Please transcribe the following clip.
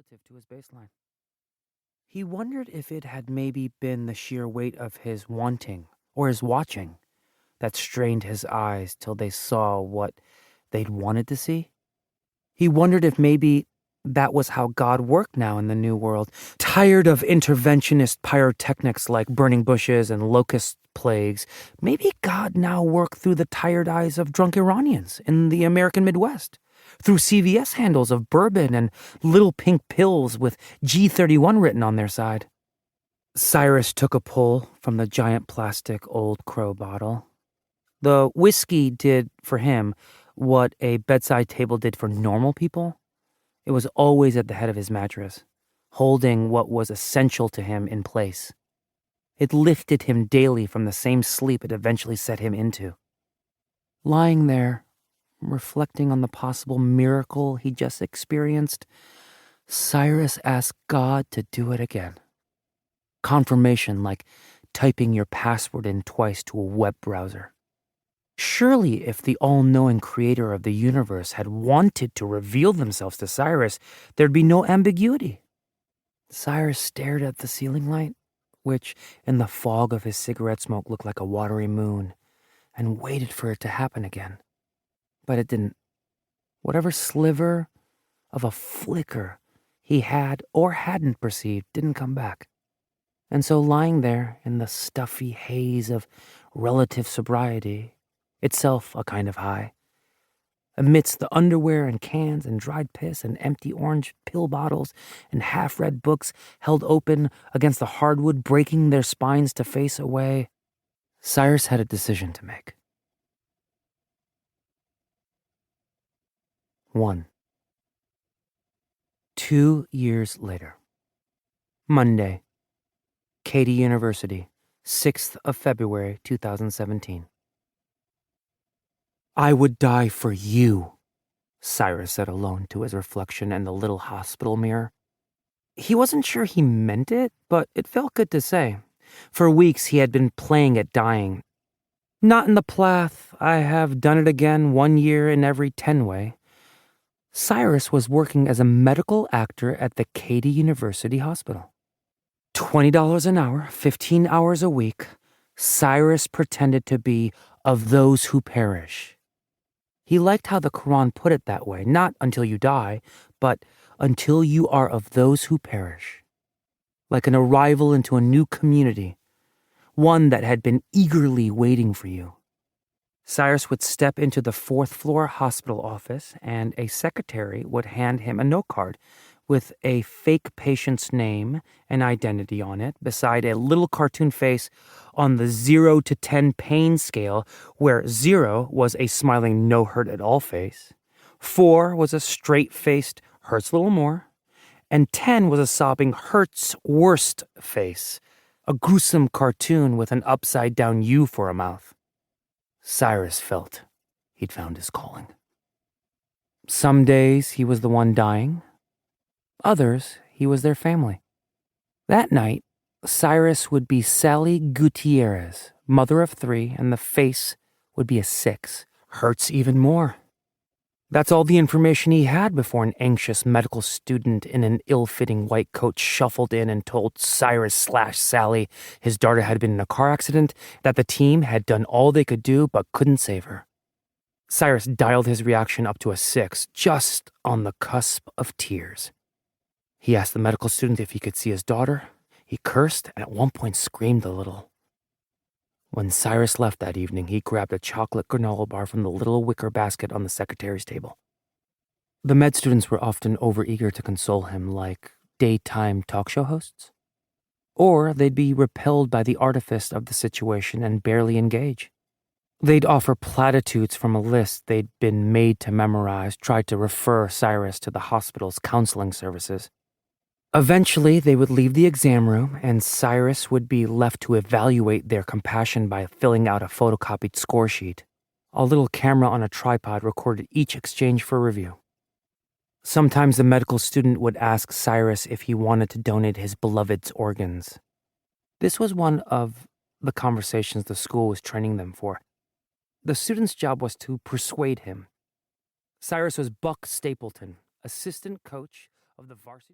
relative to his baseline. He wondered if it had maybe been the sheer weight of his wanting or his watching that strained his eyes till they saw what they'd wanted to see. He wondered if maybe that was how God worked now in the New World, tired of interventionist pyrotechnics like burning bushes and locust plagues. Maybe God now worked through the tired eyes of drunk Iranians in the American Midwest, through CVS handles of bourbon and little pink pills with G31 written on their side. Cyrus took a pull from the giant plastic Old Crow bottle. The whiskey did for him what a bedside table did for normal people. It was always at the head of his mattress, holding what was essential to him in place. It lifted him daily from the same sleep it eventually set him into. Lying there, reflecting on the possible miracle he just experienced, Cyrus asked God to do it again. Confirmation like typing your password in twice to a web browser. Surely, if the all-knowing creator of the universe had wanted to reveal themselves to Cyrus, there'd be no ambiguity. Cyrus stared at the ceiling light, which in the fog of his cigarette smoke looked like a watery moon, and waited for it to happen again. But it didn't. Whatever sliver of a flicker he had or hadn't perceived didn't come back. And so lying there in the stuffy haze of relative sobriety, itself a kind of high, amidst the underwear and cans and dried piss and empty orange pill bottles and half-read books held open against the hardwood, breaking their spines to face away, Cyrus had a decision to make. 1. 2 years later. Monday. Katy University, 6th of February, 2017. I would die for you, Cyrus said alone to his reflection in the little hospital mirror. He wasn't sure he meant it, but it felt good to say. For weeks he had been playing at dying. Not in the Plath, I have done it again 1 year in every 10 way. Cyrus was working as a medical actor at the Katy University Hospital. $20 an hour, 15 hours a week, Cyrus pretended to be of those who perish. He liked how the Quran put it that way, not until you die, but until you are of those who perish. Like an arrival into a new community, one that had been eagerly waiting for you. Cyrus would step into the 4th-floor hospital office, and a secretary would hand him a note card with a fake patient's name and identity on it, beside a little cartoon face on the 0 to 10 pain scale, where 0 was a smiling no hurt at all face, 4 was a straight-faced hurts a little more, and 10 was a sobbing hurts worst face, a gruesome cartoon with an upside-down U for a mouth. Cyrus felt he'd found his calling. Some days he was the one dying. Others, he was their family. That night, Cyrus would be Sally Gutierrez, mother of 3, and the face would be a 6. Hurts even more. That's all the information he had before an anxious medical student in an ill-fitting white coat shuffled in and told Cyrus/Sally his daughter had been in a car accident, that the team had done all they could do but couldn't save her. Cyrus dialed his reaction up to a 6, just on the cusp of tears. He asked the medical student if he could see his daughter. He cursed and at one point screamed a little. When Cyrus left that evening, he grabbed a chocolate granola bar from the little wicker basket on the secretary's table. The med students were often overeager to console him like daytime talk show hosts. Or they'd be repelled by the artifice of the situation and barely engage. They'd offer platitudes from a list they'd been made to memorize, try to refer Cyrus to the hospital's counseling services. Eventually, they would leave the exam room, and Cyrus would be left to evaluate their compassion by filling out a photocopied score sheet. A little camera on a tripod recorded each exchange for review. Sometimes the medical student would ask Cyrus if he wanted to donate his beloved's organs. This was one of the conversations the school was training them for. The student's job was to persuade him. Cyrus was Buck Stapleton, assistant coach of the varsity.